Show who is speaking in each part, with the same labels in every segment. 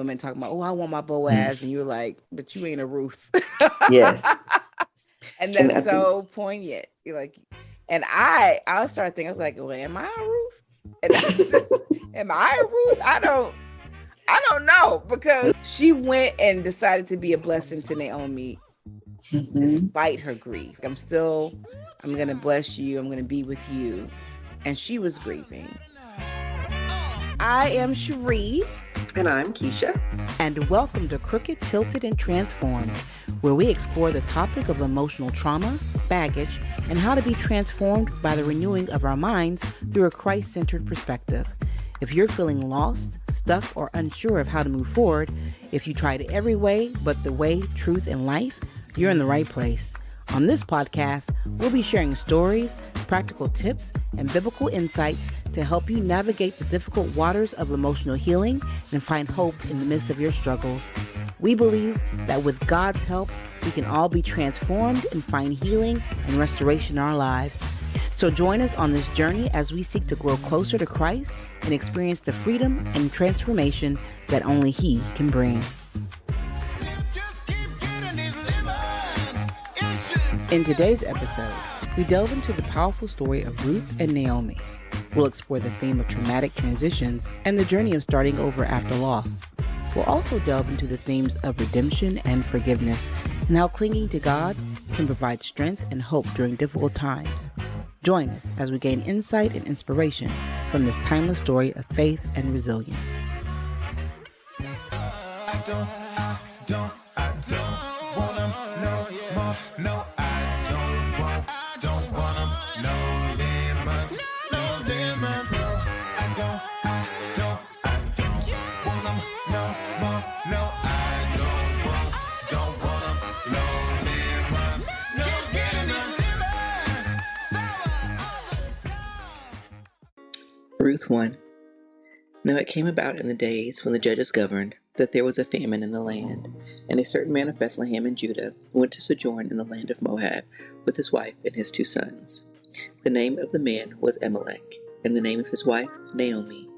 Speaker 1: women talking about, oh, I want my Boaz, and you're like, but you ain't a Ruth.
Speaker 2: Yes.
Speaker 1: And
Speaker 2: And
Speaker 1: that's
Speaker 2: I think,
Speaker 1: so poignant. You're like, and I started thinking, I was like, well, am I a Ruth? And I was just, am I a Ruth? I don't know, because she went and decided to be a blessing to Naomi despite her grief. I'm going to bless you. I'm going to be with you. And she was grieving. I am Cherie.
Speaker 2: and I'm Keisha.
Speaker 1: And welcome to Crooked, Tilted, and Transformed, where we explore the topic of emotional trauma, baggage, and how to be transformed by the renewing of our minds through a Christ-centered perspective. If you're feeling lost, stuck, or unsure of how to move forward, if you tried every way but the way, truth, and life, you're in the right place. On this podcast, we'll be sharing stories, practical tips, and biblical insights to help you navigate the difficult waters of emotional healing and find hope in the midst of your struggles. We believe that with God's help, we can all be transformed and find healing and restoration in our lives. So join us on this journey as we seek to grow closer to Christ and experience the freedom and transformation that only He can bring. In today's episode, we delve into the powerful story of Ruth and Naomi. We'll explore the theme of traumatic transitions and the journey of starting over after loss. We'll also delve into the themes of redemption and forgiveness and how clinging to God can provide strength and hope during difficult times. Join us as we gain insight and inspiration from this timeless story of faith and resilience. I don't wanna know more. No, I don't wanna know limits. No limits. No, I don't wanna know more. No, I don't wanna know limits. No limits.
Speaker 2: Ruth 1. Now it came about in the days when the judges governed, that there was a famine in the land, and a certain man of Bethlehem in Judah went to sojourn in the land of Moab with his wife and his 2 sons. The name of the man was Elimelech, and the name of his wife Naomi,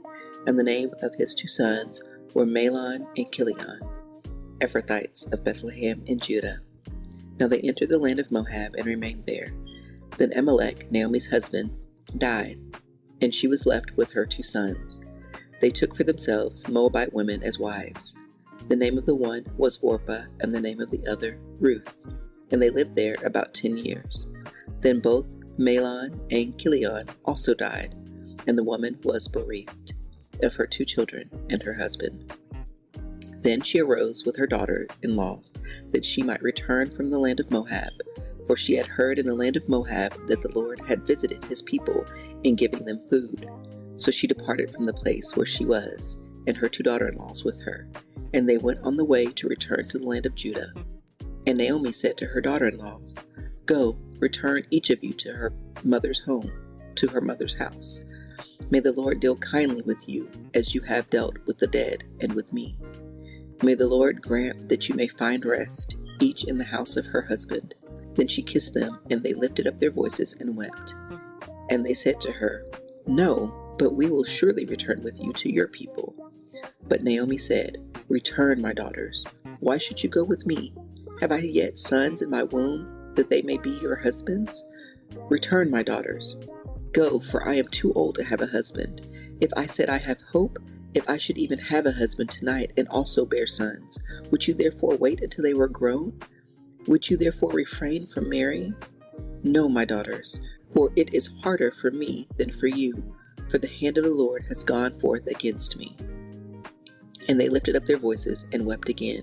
Speaker 2: and the name of his 2 sons were Mahlon and Chilion, Ephrathites of Bethlehem in Judah. Now they entered the land of Moab and remained there. Then Elimelech, Naomi's husband, died, and she was left with her 2 sons. They took for themselves Moabite women as wives. The name of the one was Orpah, and the name of the other Ruth, and they lived there about 10 years. Then both Mahlon and Chilion also died, and the woman was bereaved of her 2 children and her husband. Then she arose with her daughter-in-laws, that she might return from the land of Moab, for she had heard in the land of Moab that the Lord had visited his people in giving them food. So she departed from the place where she was, and her 2 daughter-in-laws with her, and they went on the way to return to the land of Judah. And Naomi said to her daughter-in-laws, Go, return each of you to her mother's home, to her mother's house. May the Lord deal kindly with you, as you have dealt with the dead and with me. May the Lord grant that you may find rest, each in the house of her husband. Then she kissed them, and they lifted up their voices and wept. And they said to her, No, but we will surely return with you to your people. But Naomi said, Return, my daughters. Why should you go with me? Have I yet sons in my womb, that they may be your husbands? Return, my daughters. Go, for I am too old to have a husband. If I said I have hope, if I should even have a husband tonight and also bear sons, would you therefore wait until they were grown? Would you therefore refrain from marrying? No, my daughters, for it is harder for me than for you, for the hand of the Lord has gone forth against me. And they lifted up their voices and wept again.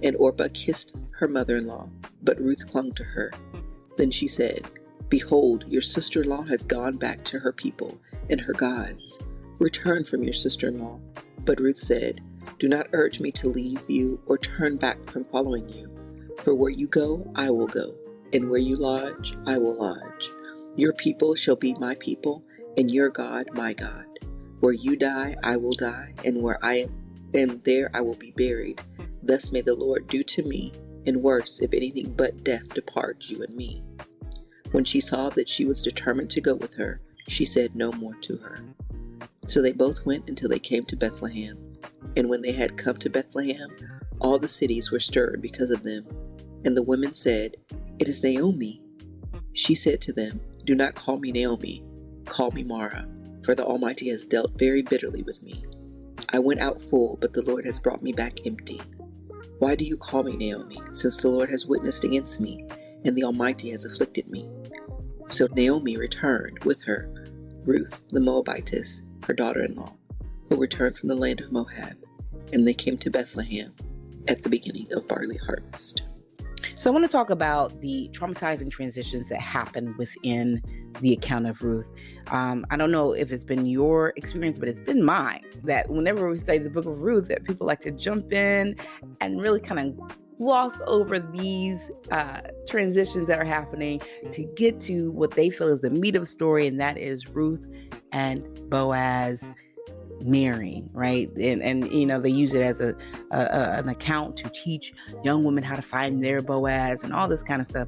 Speaker 2: And Orpah kissed her mother-in-law, but Ruth clung to her. Then she said, Behold, your sister-in-law has gone back to her people and her gods. Return from your sister-in-law. But Ruth said, Do not urge me to leave you or turn back from following you. For where you go, I will go, and where you lodge, I will lodge. Your people shall be my people, and your God my God. Where you die, I will die, and where I am, and there I will be buried. Thus may the Lord do to me, and worse, if anything but death departs you and me. When she saw that she was determined to go with her, she said no more to her. So they both went until they came to Bethlehem. And when they had come to Bethlehem, all the cities were stirred because of them. And the women said, "It is Naomi." She said to them, "Do not call me Naomi, call me Mara, for the Almighty has dealt very bitterly with me. I went out full, but the Lord has brought me back empty. Why do you call me Naomi, since the Lord has witnessed against me, and the Almighty has afflicted me?" So Naomi returned with her Ruth the Moabitess, her daughter-in-law, who returned from the land of Moab, and they came to Bethlehem at the beginning of barley harvest.
Speaker 1: So I want to talk about the traumatizing transitions that happen within the account of Ruth. I don't know if it's been your experience, but it's been mine that whenever we study the book of Ruth, that people like to jump in and really kind of gloss over these transitions that are happening to get to what they feel is the meat of the story, and that is Ruth and Boaz marrying, right? And you know, they use it as an account to teach young women how to find their Boaz and all this kind of stuff.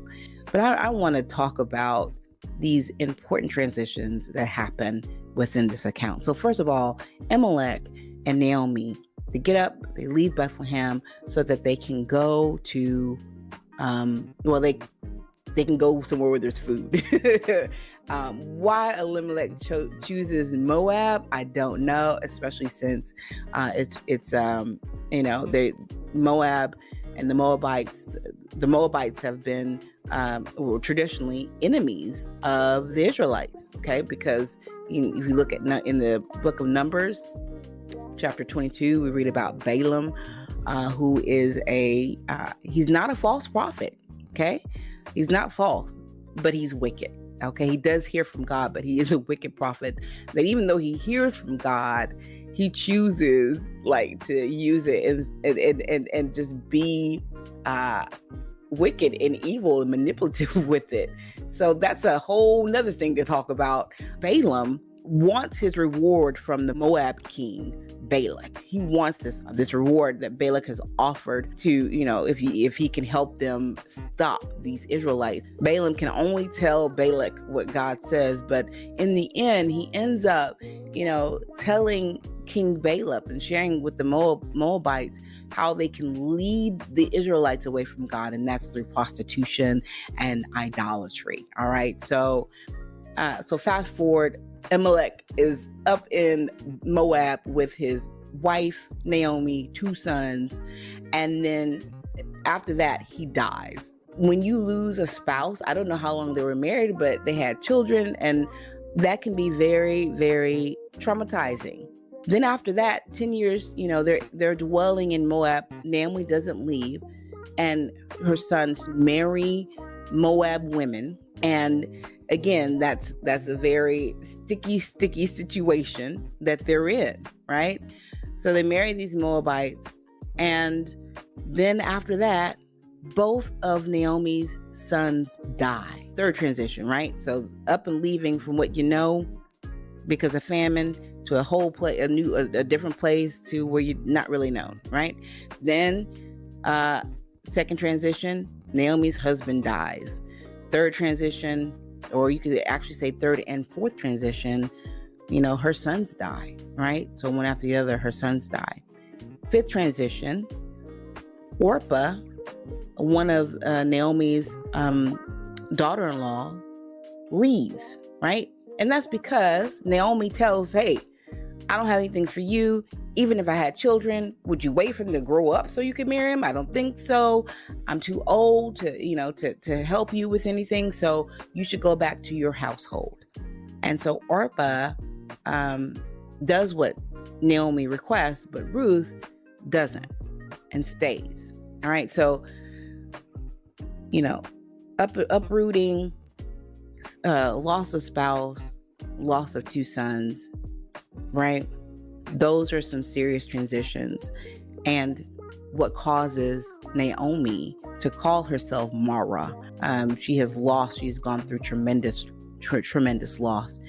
Speaker 1: But I want to talk about these important transitions that happen within this account. So first of all, Elimelech and Naomi, they get up, they leave Bethlehem so that they can go to, they can go somewhere where there's food. Why Elimelech chooses Moab, I don't know, especially since it's Moab and the Moabites. The Moabites have been traditionally enemies of the Israelites. Okay, because if you look at in the book of Numbers, chapter 22, we read about Balaam, who is he's not a false prophet. Okay, he's not false, but he's wicked. Okay, he does hear from God, but he is a wicked prophet that even though he hears from God, he chooses to use it and just be wicked and evil and manipulative with it. So that's a whole nother thing to talk about. Balaam wants his reward from the Moab king Balak. He wants this reward that Balak has offered to, if he can help them stop these Israelites. Balaam can only tell Balak what God says, but in the end, he ends up, telling King Balak and sharing with the Moabites how they can lead the Israelites away from God, and that's through prostitution and idolatry. All right, so fast forward. Elimelech is up in Moab with his wife, Naomi, 2 sons, and then after that, he dies. When you lose a spouse, I don't know how long they were married, but they had children, and that can be very, very traumatizing. Then after that, 10 years, they're dwelling in Moab. Naomi doesn't leave, and her sons marry Moab women. And again, that's a very sticky situation that they're in, right? So they marry these Moabites, and then after that, both of Naomi's sons die. Third transition, right? So up and leaving from what you know because of famine to a whole place, a different place to where you're not really known, right? Then second transition, Naomi's husband dies. Third transition, or you could actually say third and fourth transition, her sons die, right? So one after the other, her sons die. Fifth transition, Orpah, one of Naomi's daughter-in-law, leaves, right? And that's because Naomi tells, hey, I don't have anything for you. Even if I had children, would you wait for them to grow up so you could marry them? I don't think so. I'm too old to help you with anything. So you should go back to your household. And so Orpah does what Naomi requests, but Ruth doesn't and stays. All right. So, uprooting, loss of spouse, loss of 2 sons, right? Those are some serious transitions, and what causes Naomi to call herself Mara. She's gone through tremendous loss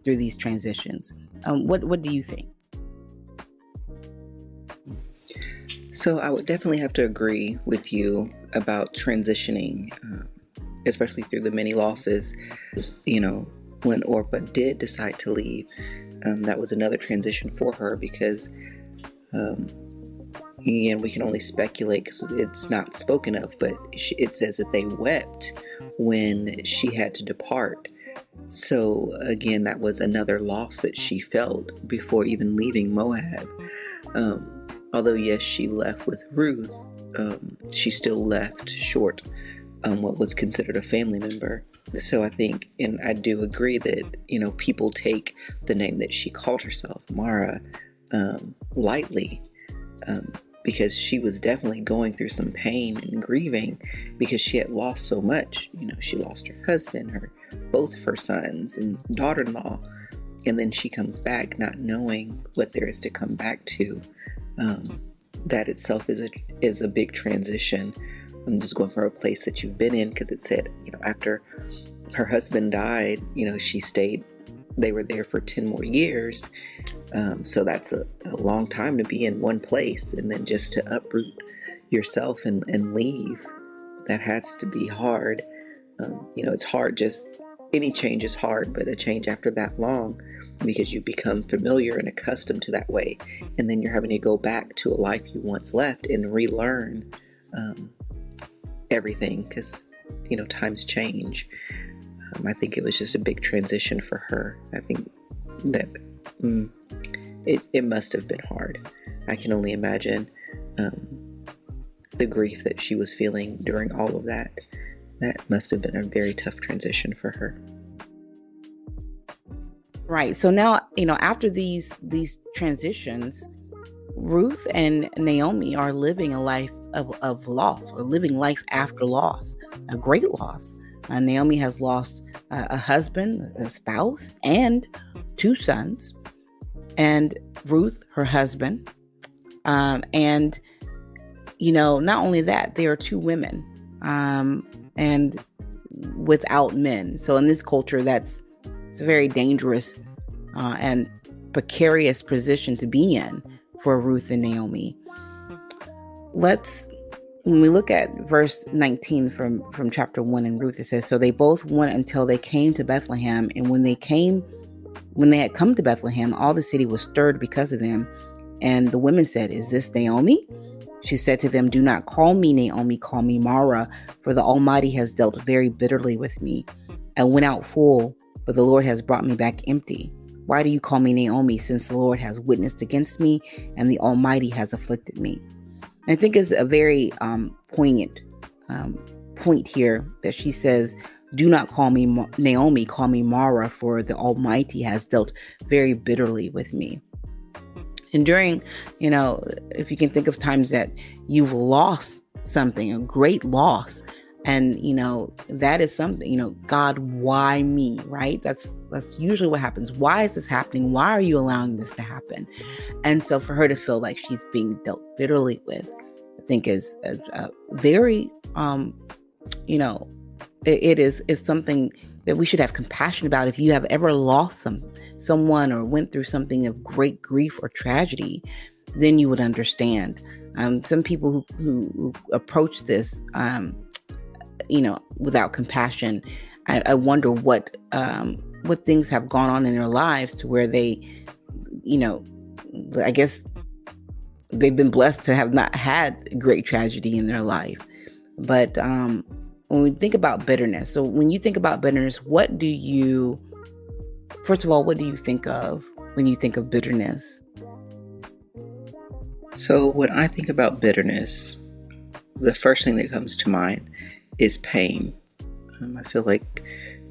Speaker 1: through these transitions. What do you think?
Speaker 2: So I would definitely have to agree with you about transitioning, especially through the many losses. When Orpah did decide to leave, that was another transition for her because And we can only speculate because it's not spoken of, but it says that they wept when she had to depart. So again, that was another loss that she felt before even leaving Moab. Although yes, she left with Ruth, she still left short what was considered a family member. So I think, and I do agree that, people take the name that she called herself, Mara, lightly, because she was definitely going through some pain and grieving because she had lost so much. She lost her husband, both of her sons and daughter-in-law, and then she comes back not knowing what there is to come back to. That itself is a big transition. I'm just going from a place that you've been in, because it said, after her husband died, she stayed. They were there for 10 more years. So that's a long time to be in one place, and then just to uproot yourself and leave. That has to be hard. It's hard. Just any change is hard, but a change after that long, because you become familiar and accustomed to that way. And then you're having to go back to a life you once left and relearn everything, because, times change. I think it was just a big transition for her. I think that it must have been hard. I can only imagine the grief that she was feeling during all of that. That must have been a very tough transition for her.
Speaker 1: Right. So now, after these transitions, Ruth and Naomi are living a life of loss, or living life after loss, a great loss. Naomi has lost a husband, a spouse, and 2 sons, and Ruth, her husband. And, not only that, there are 2 women, and without men. So in this culture, it's a very dangerous and precarious position to be in for Ruth and Naomi. When we look at verse 19 from chapter 1 in Ruth, it says, "So they both went until they came to Bethlehem. And when they had come to Bethlehem, all the city was stirred because of them. And the women said, 'Is this Naomi?' She said to them, 'Do not call me Naomi, call me Mara, for the Almighty has dealt very bitterly with me. I went out full, but the Lord has brought me back empty. Why do you call me Naomi, since the Lord has witnessed against me and the Almighty has afflicted me?'" I think it's a very poignant point here that she says, "Do not call me Naomi, call me Mara, for the Almighty has dealt very bitterly with me." And during, if you can think of times that you've lost something, a great loss, and, that is something, God, why me, right? That's usually what happens. Why is this happening? Why are you allowing this to happen? And so for her to feel like she's being dealt bitterly with, I think is very, it is something that we should have compassion about. If you have ever lost someone or went through something of great grief or tragedy, then you would understand. Some people who approach this, without compassion, I wonder what things have gone on in their lives to where they, I guess they've been blessed to have not had great tragedy in their life. But when we think about bitterness, so when you think about bitterness, first of all, what do you think of when you think of bitterness?
Speaker 2: So when I think about bitterness, the first thing that comes to mind is pain. I feel like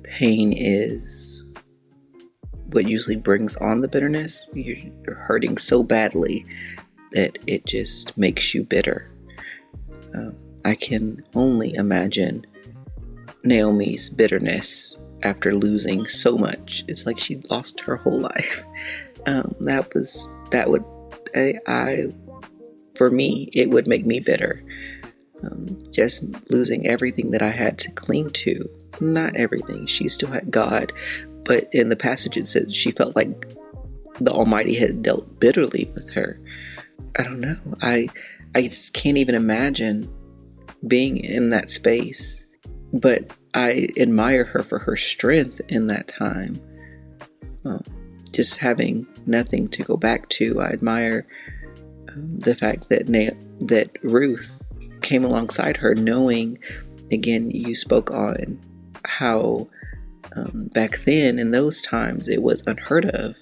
Speaker 2: pain is what usually brings on the bitterness. You're hurting so badly that it just makes you bitter. I can only imagine Naomi's bitterness after losing so much. It's like she lost her whole life. For me, it would make me bitter. Just losing everything that I had to cling to. Not everything. She still had God. But in the passage it says she felt like the Almighty had dealt bitterly with her. I don't know. I just can't even imagine being in that space. But I admire her for her strength in that time. Just having nothing to go back to. I admire the fact that that Ruth came alongside her, knowing, again, you spoke on how back then in those times it was unheard of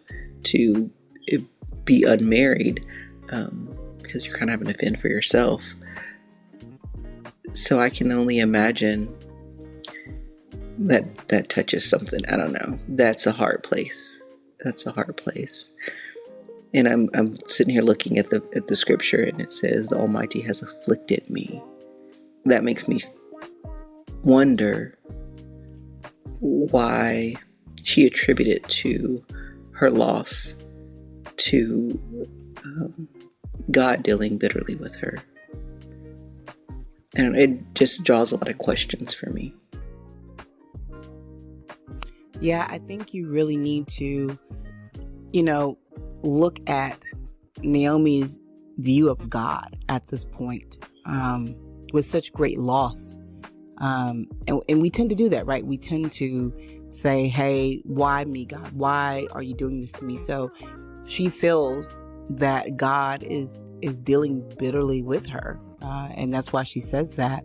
Speaker 2: to be unmarried, because you're kind of having to fend for yourself. So I can only imagine that touches something. I don't know. That's a hard place. That's a hard place. And I'm sitting here looking at the scripture, and it says the Almighty has afflicted me. That makes me wonder why she attributed to her loss to God dealing bitterly with her. And it just draws a lot of questions for me.
Speaker 1: Yeah, I think you really need to, look at Naomi's view of God at this point, with such great loss. And we tend to do that, right? We tend to say, hey, why me, God? Why are you doing this to me? So she feels that God is dealing bitterly with her. And that's why she says that.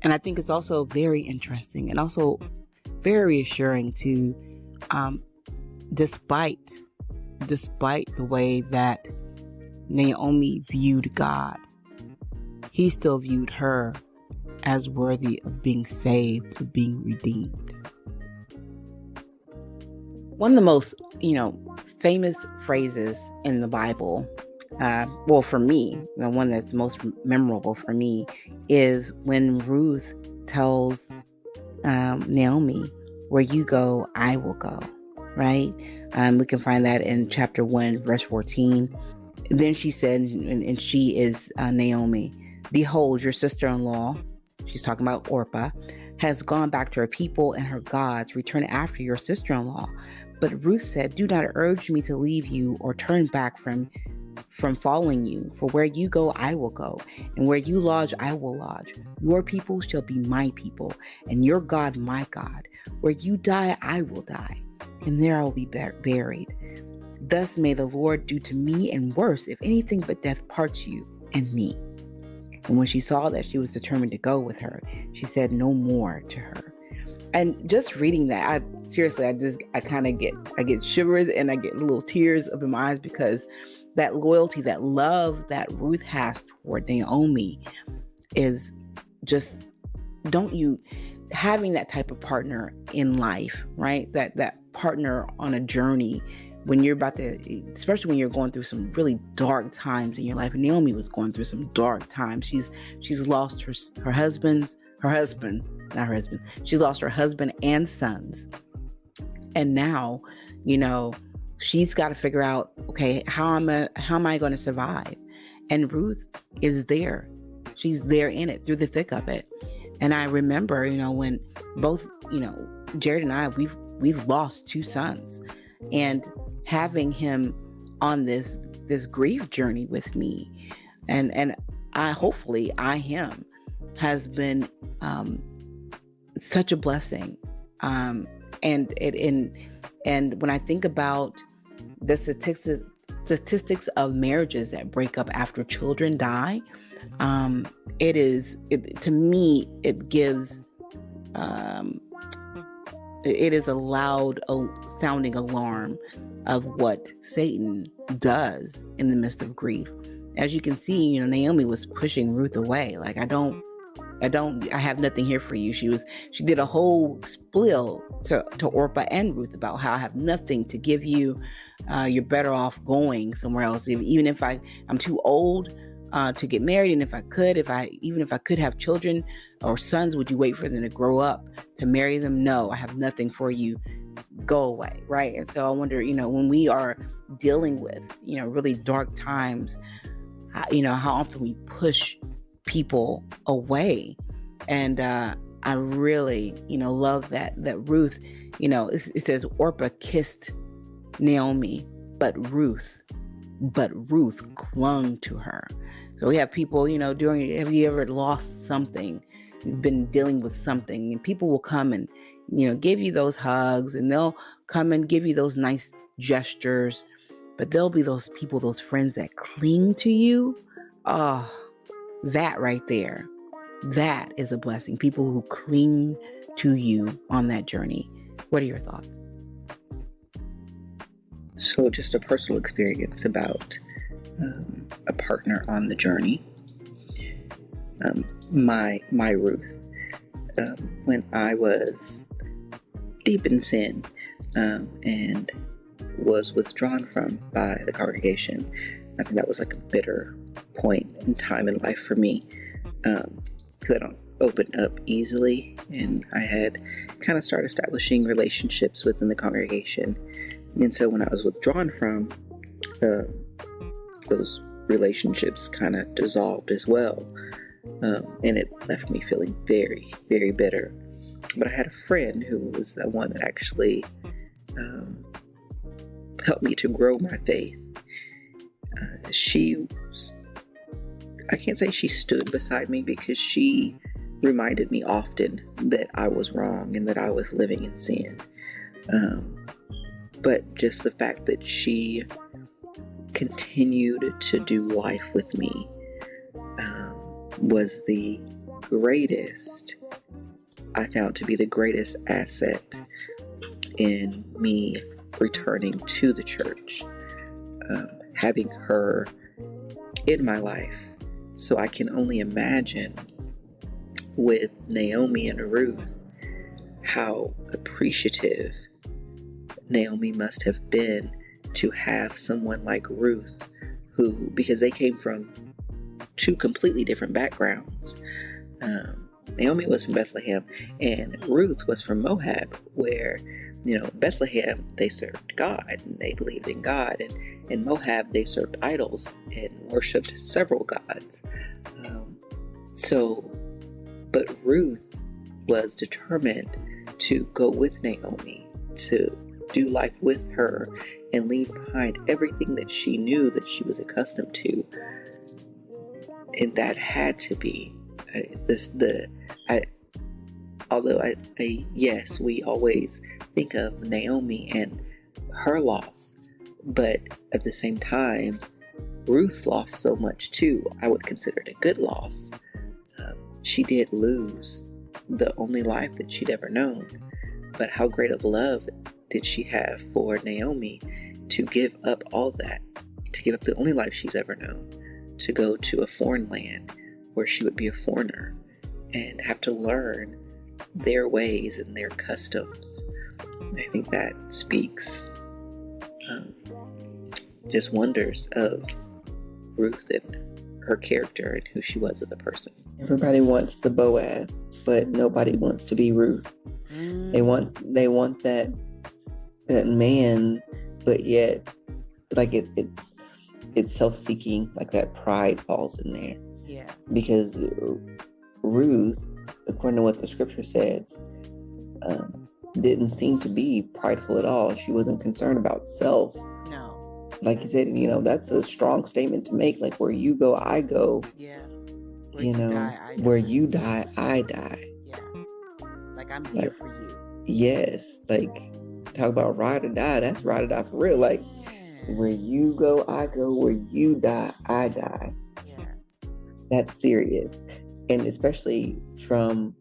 Speaker 1: And I think it's also very interesting and also very reassuring to, despite the way that Naomi viewed God, he still viewed her as worthy of being saved, of being redeemed. One of the most, famous phrases in the Bible, for me, the one that's most memorable for me, is when Ruth tells Naomi, where you go, I will go, right? We can find that in chapter 1, verse 14. Then she said, and she is Naomi, behold, your sister-in-law, she's talking about Orpah, has gone back to her people and her gods, return after your sister-in-law. But Ruth said, do not urge me to leave you or turn back from following you. For where you go, I will go, and where you lodge, I will lodge. Your people shall be my people, and your God my God. Where you die, I will die, and there I will be buried. Thus may the Lord do to me and worse, if anything but death parts you and me. And when she saw that she was determined to go with her, she said no more to her. And just reading that, I get shivers and I get little tears up in my eyes, because that loyalty, that love that Ruth has toward Naomi is just, having that type of partner in life, right? That partner on a journey when you're about to, especially when you're going through some really dark times in your life. And Naomi was going through some dark times. She's lost her husband. She lost her husband and sons. And now, she's got to figure out, okay, how am I going to survive? And Ruth is there. She's there in it, through the thick of it. And I remember, when both, Jared and I, we've lost 2 sons, and having him on this grief journey with me, and him has been such a blessing. And when I think about the statistics of marriages that break up after children die, to me, it gives, it is a loud sounding alarm of what Satan does in the midst of grief. As you can see, Naomi was pushing Ruth away. Like, I have nothing here for you. She did a whole spiel to Orpah and Ruth about how I have nothing to give you. You're better off going somewhere else. Even if I'm too old to get married, and if I could have children or sons, would you wait for them to grow up to marry them? No, I have nothing for you. Go away, right? And so I wonder, when we are dealing with, really dark times, how often we push people away. And I really, love that Ruth, it says Orpah kissed Naomi, but Ruth clung to her. So we have people, have you ever lost something? You've been dealing with something, and people will come and, give you those hugs, and they'll come and give you those nice gestures. But there'll be those people, those friends that cling to you. Oh, that right there. That is a blessing. People who cling to you on that journey. What are your thoughts?
Speaker 2: So just a personal experience about a partner on the journey. My Ruth, when I was deep in sin and was withdrawn from by the congregation, I think that was like a bitter point in time in life for me, because I don't open up easily, and I had kind of started establishing relationships within the congregation, and so when I was withdrawn from, those relationships kind of dissolved as well, and it left me feeling very, very bitter. But I had a friend who was the one that actually helped me to grow my faith. I can't say she stood beside me, because she reminded me often that I was wrong and that I was living in sin. But just the fact that she continued to do life with me was the greatest, I found to be the greatest asset in me returning to the church. Having her in my life. So I can only imagine with Naomi and Ruth how appreciative Naomi must have been to have someone like Ruth, who, because they came from two completely different backgrounds. Naomi was from Bethlehem and Ruth was from Moab, where, Bethlehem, they served God and they believed in God, and in Moab, they served idols and worshipped several gods. But Ruth was determined to go with Naomi, to do life with her and leave behind everything that she knew that she was accustomed to. And that had to be yes, we always think of Naomi and her loss, but at the same time, Ruth lost so much too. I would consider it a good loss. She did lose the only life that she'd ever known, but how great of love did she have for Naomi to give up all that, to give up the only life she's ever known, to go to a foreign land where she would be a foreigner and have to learn their ways and their customs. I think that speaks just wonders of Ruth and her character and who she was as a person.
Speaker 3: Everybody wants the Boaz, but nobody wants to be Ruth. They want that man, but yet like it's self-seeking, like that pride falls in there.
Speaker 1: Yeah. Because
Speaker 3: Ruth, according to what the scripture said, didn't seem to be prideful at all. She wasn't concerned about self.
Speaker 1: No.
Speaker 3: Like you said, that's a strong statement to make. Like, where you go, I go.
Speaker 1: Yeah.
Speaker 3: Where you die, I die.
Speaker 1: Yeah. Like, I'm here for you.
Speaker 3: Yes. Like, talk about ride or die. That's ride or die for real. Like, where you go, I go. Where you die, I die.
Speaker 1: Yeah.
Speaker 3: That's serious. And especially from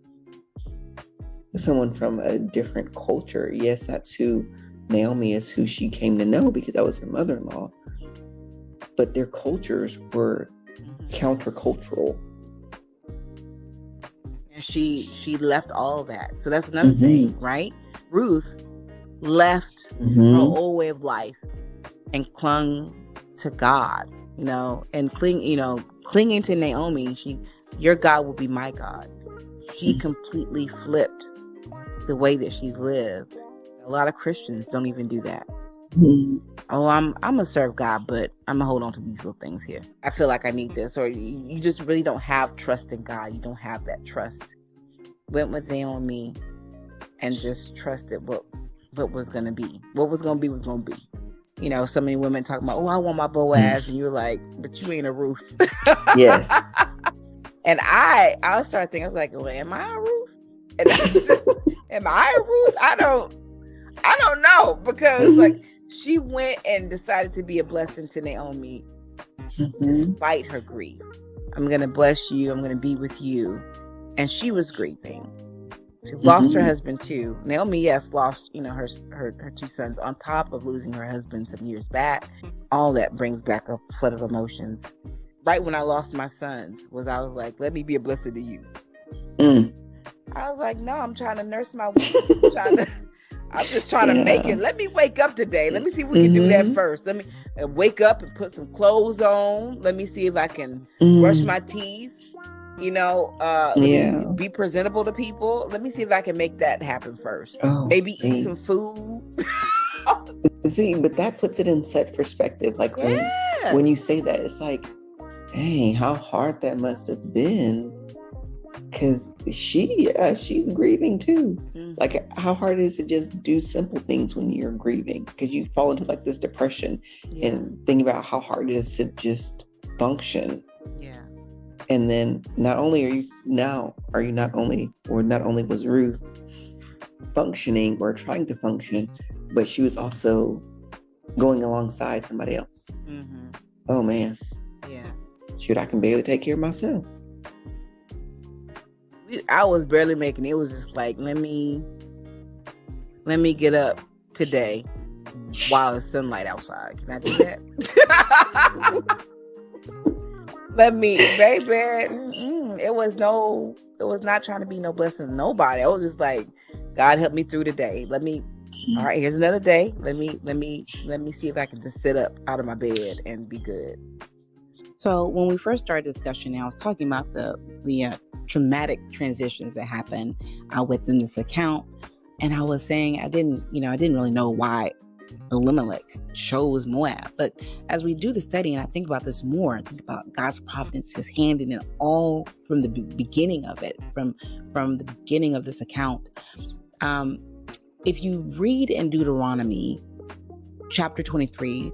Speaker 3: someone from a different culture. Yes, that's who Naomi is, who she came to know because that was her mother-in-law. But their cultures were countercultural.
Speaker 1: And she left all of that. So that's another thing, right? Ruth left her old way of life and clung to God, and clinging to Naomi. Your God will be my God. She completely flipped the way that she lived. A lot of Christians don't even do that. Oh, I'm gonna serve God, but I'm gonna hold on to these little things here. I feel like I need this, or you just really don't have trust in God. You don't have that trust. Went with Naomi and just trusted what was gonna be. What was gonna be was gonna be. So many women talking about, I want my Boaz, and you're like, but you ain't a Ruth.
Speaker 3: Yes.
Speaker 1: And I started thinking, I was like, well, am I a Ruth? And am I a Ruth? I don't know, because like she went and decided to be a blessing to Naomi despite her grief. I'm going to bless you. I'm going to be with you. And she was grieving. She lost her husband too. Naomi, yes, lost, her two sons on top of losing her husband some years back. All that brings back a flood of emotions. Right when I lost my sons, I was like, let me be a blessing to you. I was like, no, I'm trying to nurse my wound. I'm just trying to make it. Let me wake up today. Let me see if we can do that first. Let me wake up and put some clothes on. Let me see if I can brush my teeth. Let me be presentable to people. Let me see if I can make that happen first. Maybe eat some food.
Speaker 3: See, but that puts it in such perspective. Like when you say that, it's like, dang, how hard that must have been. Because she's grieving too. Like, how hard it is to just do simple things when you're grieving, because you fall into like this depression and think about how hard it is to just function. And then not only was Ruth functioning or trying to function, but she was also going alongside somebody else. Oh man. Shoot, I can barely take care of myself.
Speaker 1: I was barely making it. It was just like, let me get up today while there's sunlight outside. Can I do that? Let me, baby. It was not trying to be no blessing to nobody. I was just like, God help me through today. All right, here's another day. Let me see if I can just sit up out of my bed and be good.
Speaker 4: So when we first started discussion, I was talking about the traumatic transitions that happen within this account, and I was saying I didn't really know why Elimelech chose Moab, but as we do the study and I think about this more, I think about God's providence, His hand in it all from the beginning of it, from the beginning of this account. If you read in Deuteronomy chapter 23,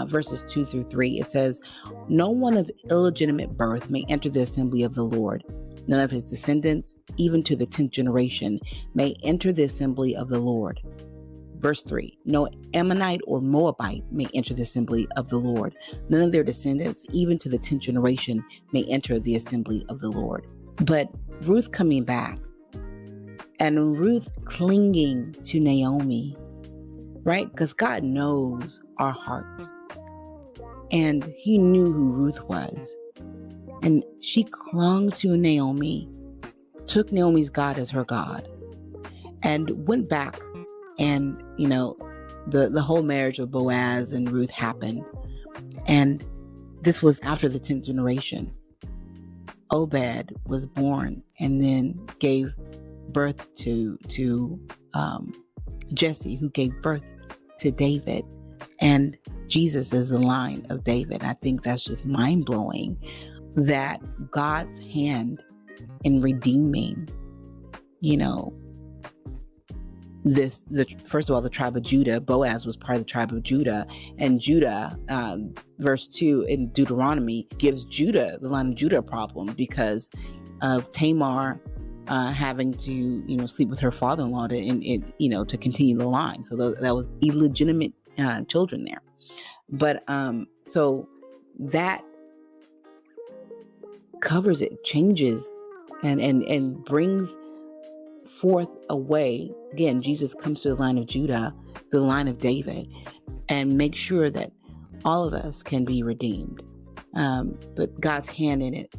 Speaker 4: verses 2 through 3, it says, "No one of illegitimate birth may enter the assembly of the Lord. None of his descendants, even to the 10th generation, may enter the assembly of the Lord." Verse 3, "No Ammonite or Moabite may enter the assembly of the Lord. None of their descendants, even to the 10th generation, may enter the assembly of the Lord." But Ruth coming back and Ruth clinging to Naomi, right? Because God knows our hearts. And He knew who Ruth was. And she clung to Naomi, took Naomi's God as her God, and went back. And, the whole marriage of Boaz and Ruth happened. And this was after the 10th generation. Obed was born and then gave birth to Jesse, who gave birth to David. And Jesus is the line of David. I think that's just mind-blowing that God's hand in redeeming, first of all, the tribe of Judah. Boaz was part of the tribe of Judah, and Judah, verse 2 in Deuteronomy gives the line of Judah a problem because of Tamar having to, sleep with her father-in-law to continue the line. So that was illegitimate children there. But so that covers it, changes, and brings forth a way. Again, Jesus comes to the line of Judah, the line of David, and makes sure that all of us can be redeemed. But God's hand in it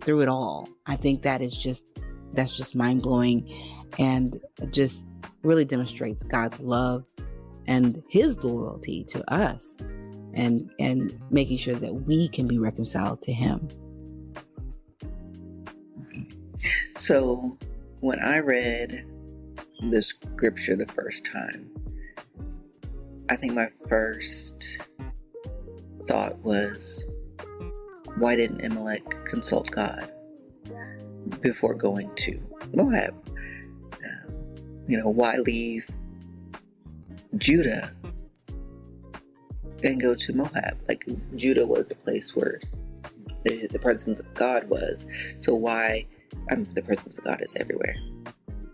Speaker 4: through it all. I think that's just mind-blowing, and just really demonstrates God's love and His loyalty to us, and making sure that we can be reconciled to Him.
Speaker 2: So when I read the scripture the first time, I think my first thought was, why didn't Elimelech consult God before going to Moab? Why leave Judah and go to Moab? Like, Judah was a place where the presence of God was. So why? The presence of God is everywhere.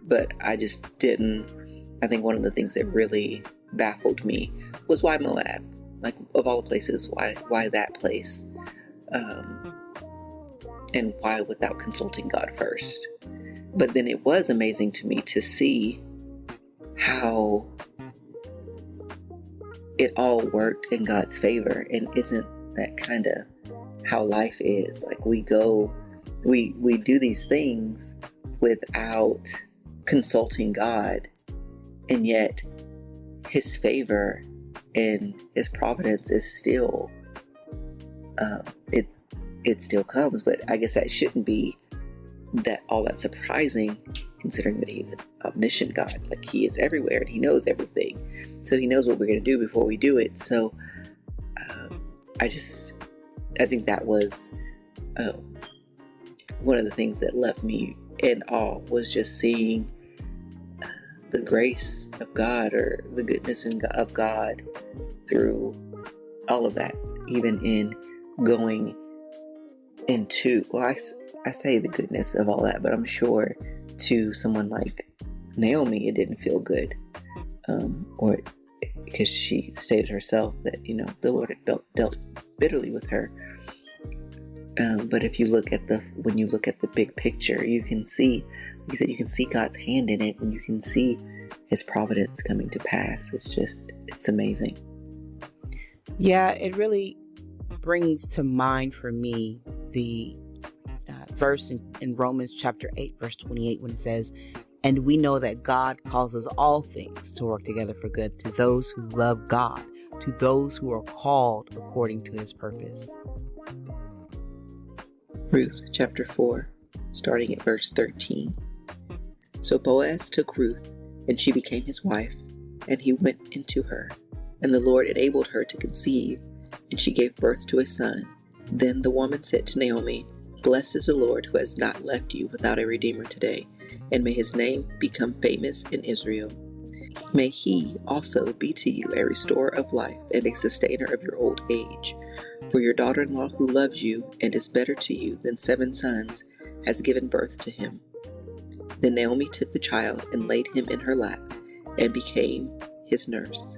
Speaker 2: But I just didn't. I think one of the things that really baffled me was why Moab? Like, of all the places, why that place? And why without consulting God first? But then it was amazing to me to see how it all worked in God's favor. And isn't that kind of how life is? Like, we do these things without consulting God, and yet his favor and his providence is still it still comes. But I guess that shouldn't be that all that surprising, considering that he's an omniscient God. Like, he is everywhere and he knows everything, so he knows what we're going to do before we do it. So I think that was one of the things that left me in awe, was just seeing the grace of God, or the goodness of God through all of that, even in going into, well, I say the goodness of all that, but I'm sure to someone like Naomi, it didn't feel good, or because she stated herself that, the Lord had dealt bitterly with her. But if you look at when you look at the big picture, you can see, like you said, you can see God's hand in it, and you can see his providence coming to pass. It's amazing.
Speaker 4: Yeah, it really brings to mind for me the verse in Romans chapter 8, verse 28, when it says, "And we know that God causes all things to work together for good to those who love God, to those who are called according to his purpose."
Speaker 2: Ruth chapter 4, starting at verse 13. So Boaz took Ruth, and she became his wife, and he went into her. And the Lord enabled her to conceive, and she gave birth to a son. Then the woman said to Naomi, "Blessed is the Lord who has not left you without a redeemer today, and may his name become famous in Israel. May he also be to you a restorer of life and a sustainer of your old age. For your daughter-in-law who loves you and is better to you than 7 sons has given birth to him." Then Naomi took the child and laid him in her lap and became his nurse.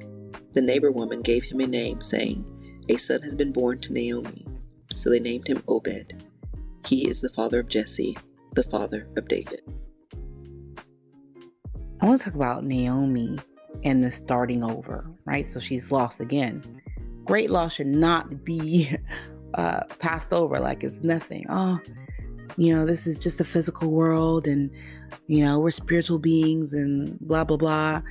Speaker 2: The neighbor woman gave him a name, saying, "A son has been born to Naomi." So they named him Obed. He is the father of Jesse, the father of David.
Speaker 4: I want to talk about Naomi and the starting over, right? So she's lost again. Great loss should not be passed over like it's nothing. Oh, this is just a physical world, and, we're spiritual beings and blah, blah, blah.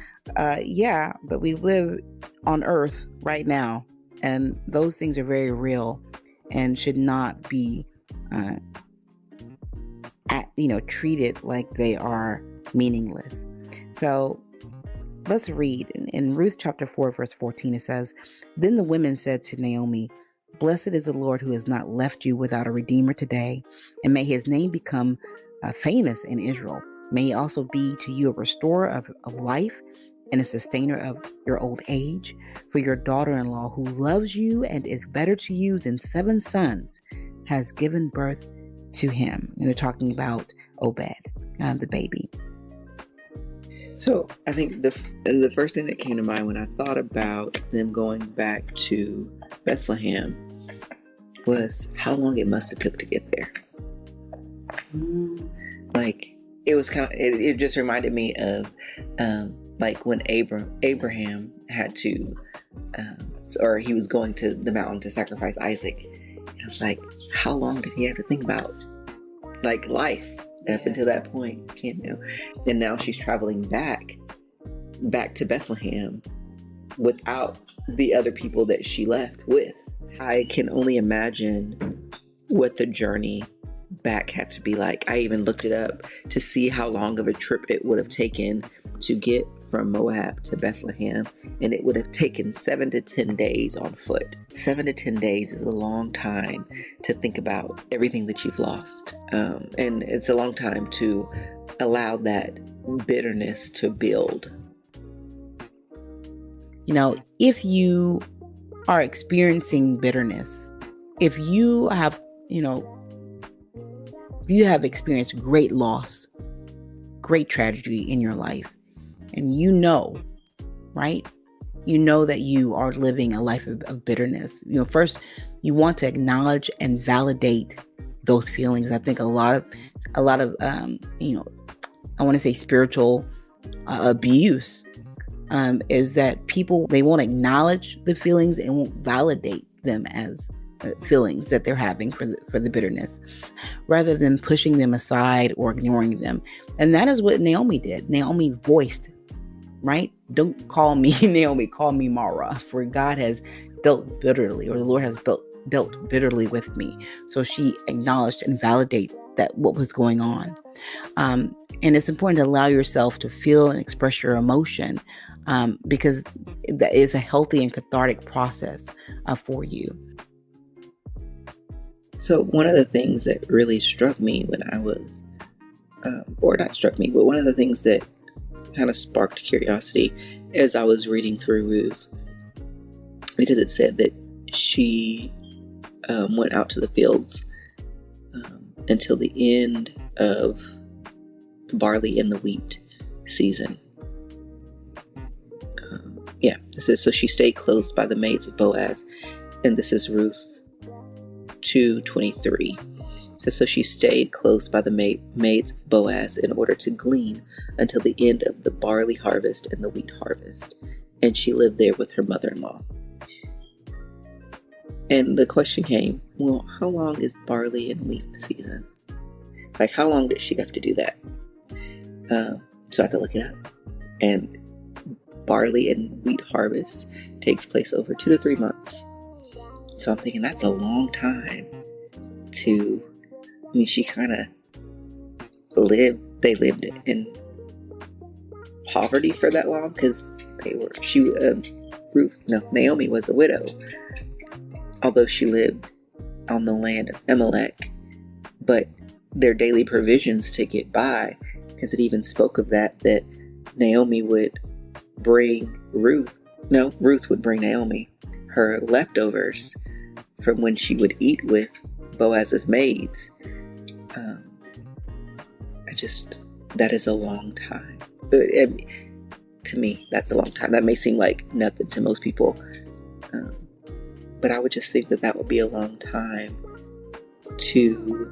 Speaker 4: Yeah, but we live on earth right now, and those things are very real and should not be, treated like they are meaningless. So let's read. In Ruth chapter 4, verse 14, it says, "Then the women said to Naomi, 'Blessed is the Lord who has not left you without a redeemer today, and may his name become famous in Israel. May he also be to you a restorer of life and a sustainer of your old age. For your daughter-in-law who loves you and is better to you than 7 sons has given birth to him.'" And they're talking about Obed, the baby.
Speaker 2: So I think the first thing that came to mind when I thought about them going back to Bethlehem was how long it must have took to get there. Like, it was it just reminded me of like when Abraham had to, or he was going to the mountain to sacrifice Isaac. It was like, how long did he have to think about like life up until that point, And now she's traveling back to Bethlehem without the other people that she left with. I can only imagine what the journey back had to be like. I even looked it up to see how long of a trip it would have taken to get from Moab to Bethlehem, and it would have taken 7 to 10 days on foot. 7 to 10 days is a long time to think about everything that you've lost, and it's a long time to allow that bitterness to build.
Speaker 4: If you are experiencing bitterness, if you have experienced great loss, great tragedy in your life, and right, you know that you are living a life of bitterness. First you want to acknowledge and validate those feelings. I think a lot of I want to say spiritual abuse is that people, they won't acknowledge the feelings and won't validate them as feelings that they're having for the bitterness, rather than pushing them aside or ignoring them. And that is what Naomi did. Naomi voiced, right? Don't call me Naomi, call me Mara, for God has dealt bitterly, or the Lord has dealt bitterly with me. So she acknowledged and validated that what was going on. And it's important to allow yourself to feel and express your emotion, because that is a healthy and cathartic process for you.
Speaker 2: So one of the things that really struck me when I was, or not struck me, but one of the things that kind of sparked curiosity as I was reading through Ruth, because it said that she went out to the fields until the end of the barley and the wheat season. It says, so she stayed close by the maids of Boaz, and this is Ruth 2:23. It says, so she stayed close by the maids of Boaz in order to glean until the end of the barley harvest and the wheat harvest, and she lived there with her mother-in-law. And the question came, well, how long is barley and wheat season? Like, how long did she have to do that? So I had to look it up. And barley and wheat harvest takes place over 2 to 3 months. So I'm thinking that's a long time she kind of they lived in poverty for that long, because Naomi was a widow, although she lived on the land of Amalek, but their daily provisions to get by, because it even spoke of that Naomi would bring Ruth would bring Naomi her leftovers from when she would eat with Boaz's maids. That is a long time. To me, that's a long time. That may seem like nothing to most people, but I would just think that would be a long time to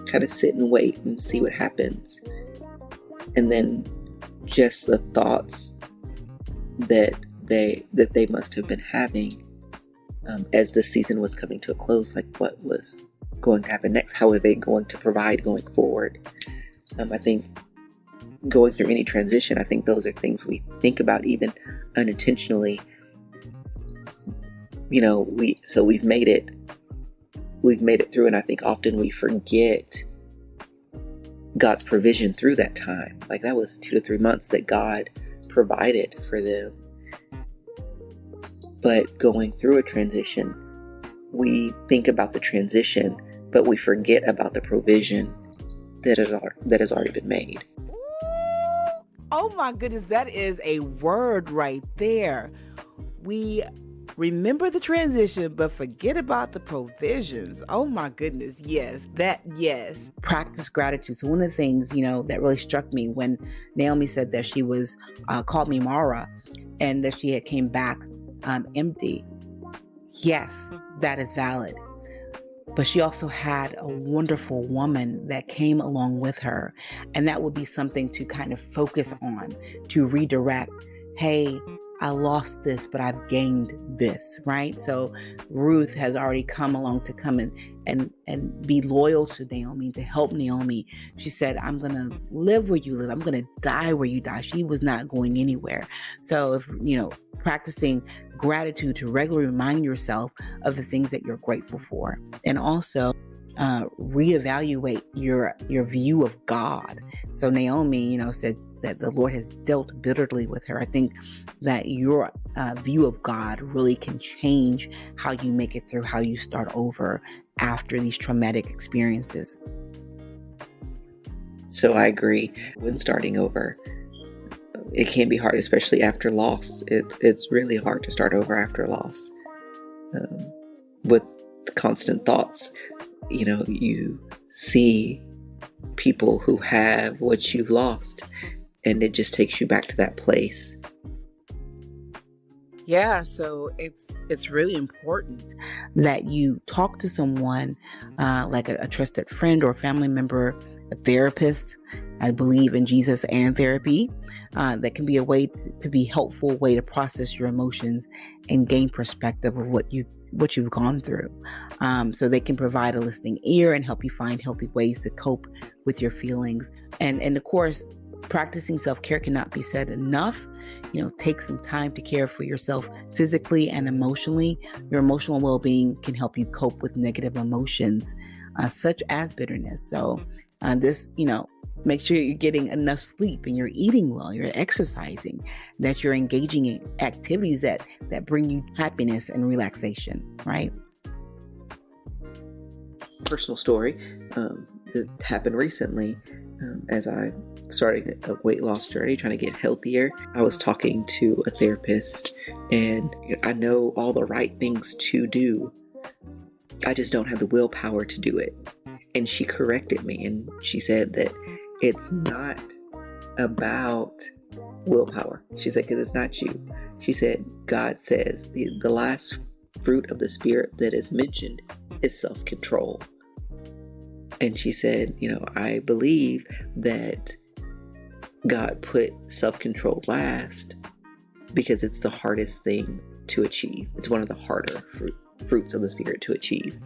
Speaker 2: kind of sit and wait and see what happens. And then just the thoughts that they must have been having as the season was coming to a close, like what was going to happen next, how are they going to provide going forward. I think going through any transition, I think those are things we think about even unintentionally. We've made it through, and I think often we forget God's provision through that time. Like, that was 2 to 3 months that God provided for them. But going through a transition, we think about the transition, but we forget about the provision that has already been made.
Speaker 4: Oh my goodness, that is a word right there. We remember the transition, but forget about the provisions. Oh my goodness, yes. Practice gratitude. So one of the things, that really struck me when Naomi said that she was called me Mara, and that she had came back empty. Yes, that is valid. But she also had a wonderful woman that came along with her. And that would be something to kind of focus on, to redirect. Hey, I lost this, but I've gained this, right? So Ruth has already come along to come and be loyal to Naomi, to help Naomi. She said, I'm going to live where you live. I'm going to die where you die. She was not going anywhere. So if, practicing gratitude to regularly remind yourself of the things that you're grateful for, and also reevaluate your view of God. So Naomi, said that the Lord has dealt bitterly with her. I think that your view of God really can change how you make it through, how you start over after these traumatic experiences.
Speaker 2: So I agree. When starting over, it can be hard, especially after loss. It's really hard to start over after loss. With the constant thoughts, you see people who have what you've lost, and it just takes you back to that place.
Speaker 4: Yeah, so it's really important that you talk to someone like a trusted friend or family member, a therapist. I believe in Jesus and therapy. That can be a way to be helpful way to process your emotions and gain perspective of what you've gone through. So they can provide a listening ear and help you find healthy ways to cope with your feelings. And of course, practicing self-care cannot be said enough. Take some time to care for yourself physically and emotionally. Your emotional well-being can help you cope with negative emotions, such as bitterness. So this, make sure you're getting enough sleep and you're eating well, you're exercising, that you're engaging in activities that bring you happiness and relaxation, right?
Speaker 2: Personal story that happened recently. As I started a weight loss journey, trying to get healthier, I was talking to a therapist, and I know all the right things to do. I just don't have the willpower to do it. And she corrected me, and she said that it's not about willpower. She said, because it's not you. She said, God says the last fruit of the Spirit that is mentioned is self-control. And she said, I believe that God put self-control last because it's the hardest thing to achieve. It's one of the harder fruits of the Spirit to achieve.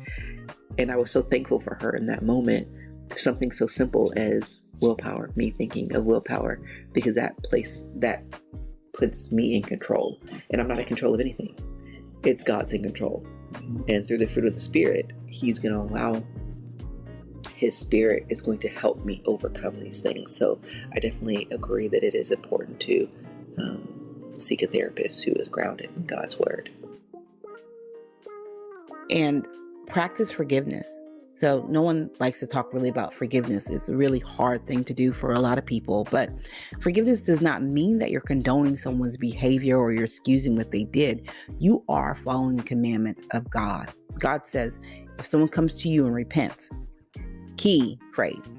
Speaker 2: And I was so thankful for her in that moment. Something so simple as willpower, me thinking of willpower, because that puts me in control. And I'm not in control of anything. It's God's in control. And through the fruit of the Spirit, He's going to allow His Spirit is going to help me overcome these things. So I definitely agree that it is important to seek a therapist who is grounded in God's Word.
Speaker 4: And practice forgiveness. So no one likes to talk really about forgiveness. It's a really hard thing to do for a lot of people, but forgiveness does not mean that you're condoning someone's behavior or you're excusing what they did. You are following the commandment of God. God says, if someone comes to you and repents, key phrase,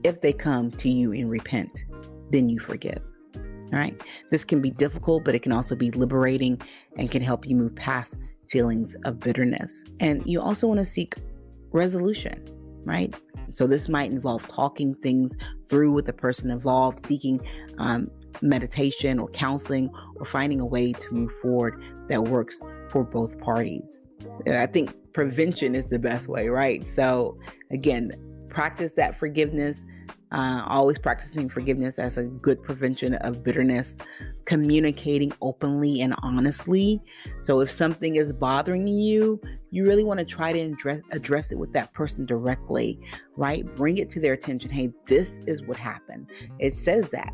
Speaker 4: if they come to you and repent, then you forgive. All right. This can be difficult, but it can also be liberating and can help you move past feelings of bitterness. And you also want to seek resolution, right? So this might involve talking things through with the person involved, seeking meditation or counseling, or finding a way to move forward that works for both parties. I think prevention is the best way, right? So again, practice that forgiveness. Always practicing forgiveness as a good prevention of bitterness. Communicating openly and honestly. So if something is bothering you, you really want to try to address it with that person directly, right? Bring it to their attention. Hey, this is what happened. It says that,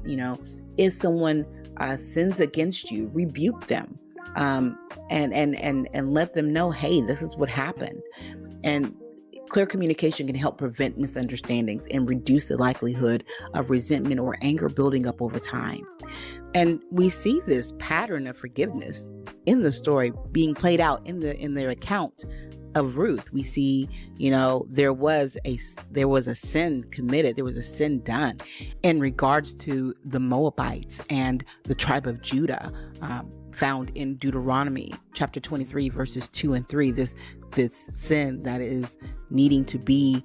Speaker 4: if someone sins against you, rebuke them, and let them know, hey, this is what happened. And clear communication can help prevent misunderstandings and reduce the likelihood of resentment or anger building up over time. And we see this pattern of forgiveness in the story being played out in their account of Ruth. We see, there was a sin committed. There was a sin done in regards to the Moabites and the tribe of Judah, found in Deuteronomy chapter 23, verses 2 and 3. This sin that is needing to be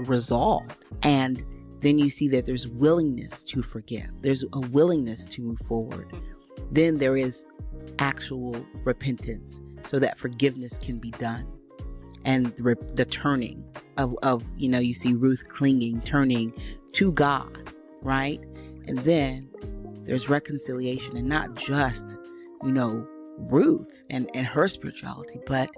Speaker 4: resolved. And then you see that there's willingness to forgive. There's a willingness to move forward. Then there is actual repentance so that forgiveness can be done. And the turning of you see Ruth turning to God, right? And then there's reconciliation, and not just, Ruth and her spirituality, but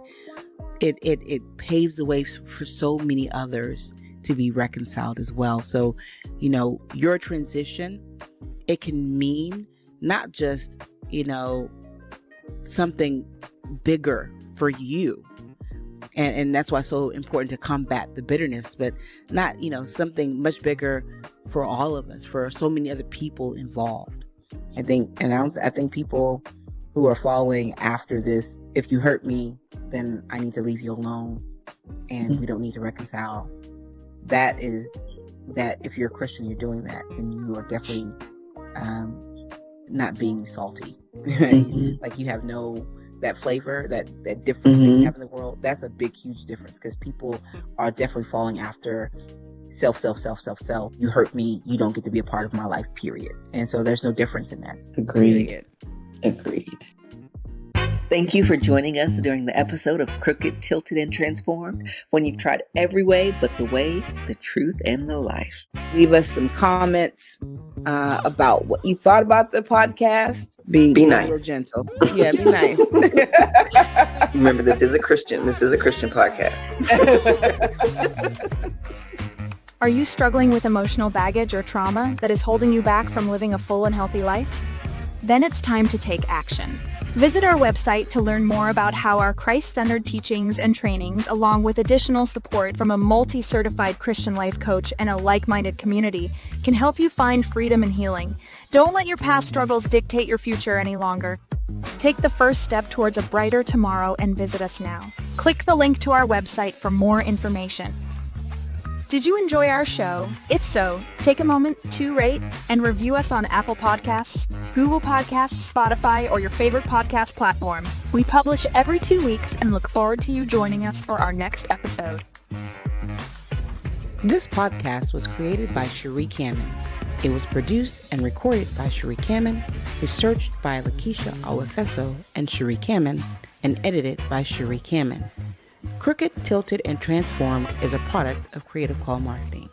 Speaker 4: it paves the way for so many others to be reconciled as well. So, your transition, it can mean not just, something bigger for you. And that's why it's so important to combat the bitterness, but not, something much bigger for all of us, for so many other people involved. I think people who are following after this, if you hurt me, then I need to leave you alone and we don't need to reconcile. That if you're a Christian, you're doing that, then you are definitely not being salty. Like you have no that flavor, that difference that you have in the world, that's a big, huge difference, because people are definitely falling after self. You hurt me, you don't get to be a part of my life, period. And so there's no difference in that.
Speaker 3: Agreed.
Speaker 2: Thank you for joining us during the episode of Crooked, Tilted, and Transformed, when you've tried every way but the way, the truth, and the life.
Speaker 4: Leave us some comments about what you thought about the podcast. Be nice. Real gentle. Yeah, be nice.
Speaker 3: Remember, this is a Christian podcast.
Speaker 5: Are you struggling with emotional baggage or trauma that is holding you back from living a full and healthy life? Then it's time to take action. Visit our website to learn more about how our Christ-centered teachings and trainings, along with additional support from a multi-certified Christian life coach and a like-minded community, can help you find freedom and healing. Don't let your past struggles dictate your future any longer. Take the first step towards a brighter tomorrow and visit us now. Click the link to our website for more information. Did you enjoy our show? If so, take a moment to rate and review us on Apple Podcasts, Google Podcasts, Spotify, or your favorite podcast platform. We publish every 2 weeks and look forward to you joining us for our next episode.
Speaker 1: This podcast was created by Cherie Kamen. It was produced and recorded by Cherie Kamen, researched by Lakeisha Awefeso and Cherie Kamen, and edited by Cherie Kamen. Crooked, Tilted, and Transformed is a product of Creative Call Marketing.